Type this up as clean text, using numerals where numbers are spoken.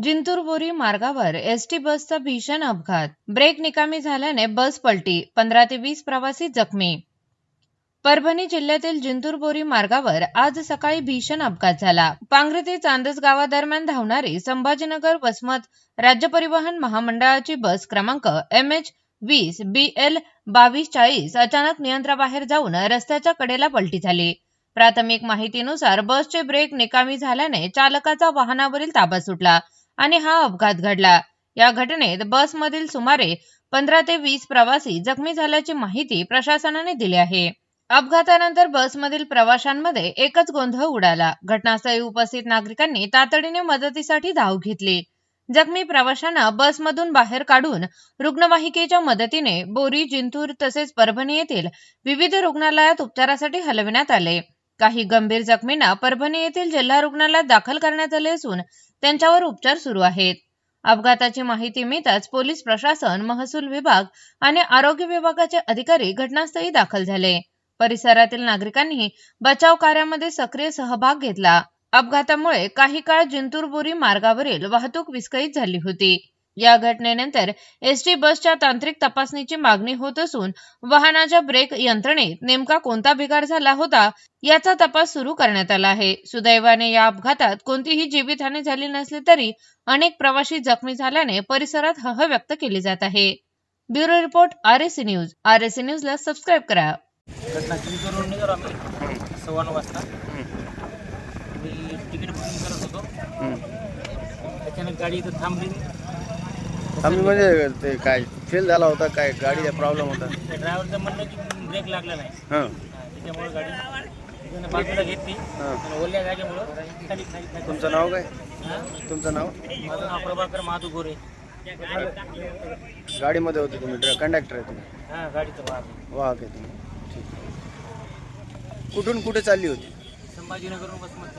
जिंतूर बोरी मार्गावर एसटी बसचा भीषण अपघात. ब्रेक निकामी झाल्याने बस पलटी. 15 ते 20 प्रवासी जखमी. परभणी जिल्ह्यातील जिंतूर बोरी मार्गावर आज सकाळी भीषण अपघात झाला. पांगरी ते चांदस गावादरम्यान धावणारी संभाजीनगर वसमत राज्य परिवहन महामंडळाची बस क्रमांक MH20 BL 2240 अचानक नियंत्रणाबाहेर जाऊन रस्त्याच्या कडेला पलटी झाली. प्राथमिक माहितीनुसार बसचे ब्रेक निकामी झाल्याने चालकाचा वाहनावरील ताबा सुटला आणि हा अपघात घडला. या घटनेत बसमधील सुमारे 15 ते 20 प्रवासी जखमी झाल्याची माहिती प्रशासनाने दिली आहे. अपघातानंतर बसमधील प्रवाशांमध्ये एकच गोंधळ उडाला. घटनास्थळी उपस्थित नागरिकांनी तातडीने मदतीसाठी धाव घेतली. जखमी प्रवाशांना बसमधून बाहेर काढून रुग्णवाहिकेच्या मदतीने बोरी, जिंतूर तसेच परभणी येथील विविध रुग्णालयात उपचारासाठी हलविण्यात आले. काही गंभीर जखमींना परभणी येथील जिल्हा रुग्णालयात दाखल करण्यात आले असून त्यांच्यावर उपचार सुरू आहेत. अपघाताची माहिती मिळताच पोलीस प्रशासन, महसूल विभाग आणि आरोग्य विभागाचे अधिकारी घटनास्थळी दाखल झाले. परिसरातील नागरिकांनी बचाव कार्यामध्ये सक्रिय सहभाग घेतला. अपघातामुळे काही काळ जिंतूर बोरी मार्गावरील वाहतूक विस्कळीत झाली होती. या घटनेनंतर एसटी बसच्या तांत्रिक तपासणीची मागणी होत असून वाहनाच्या ब्रेक यंत्रणेत नेमका कोणता बिघाड झाला होता याचा तपास सुरू करण्यात आला आहे. सुदैवाने या अपघातात कोणतीही जीवितहानी झाली नसली तरी अनेक प्रवासी जखमी झाल्याने परिसरात हळहळ व्यक्त केली जात आहे. Bureau report RSC news. RSC न्यूजला सबस्क्राईब करा. घटना जिंतूरवरून निघालो आम्ही 9:15 वाजता. मी तिकीट बुकिंग करत होतो. अचानक गाडी इथं थांबली. म्हणजे ते काय फेल झाला होता, काय गाडीचा प्रॉब्लेम होता? ड्रायव्हरचं म्हणलं की ब्रेक लागला नाही. त्याच्यामुळे गाडी बाजूला घेतली. ओल्या जागेमुळं खाली. तुमचं नाव काय? तुमचं नाव? माझं नाव प्रभाकर माधू गोरे. गाडीमध्ये होते तुम्ही? कंडक्टर आहे तुम्ही? हां, गाडीचं वाहक आहे तुम्ही. ठीक. कुठून कुठे चालली होती? संभाजीनगरवरून वसमत.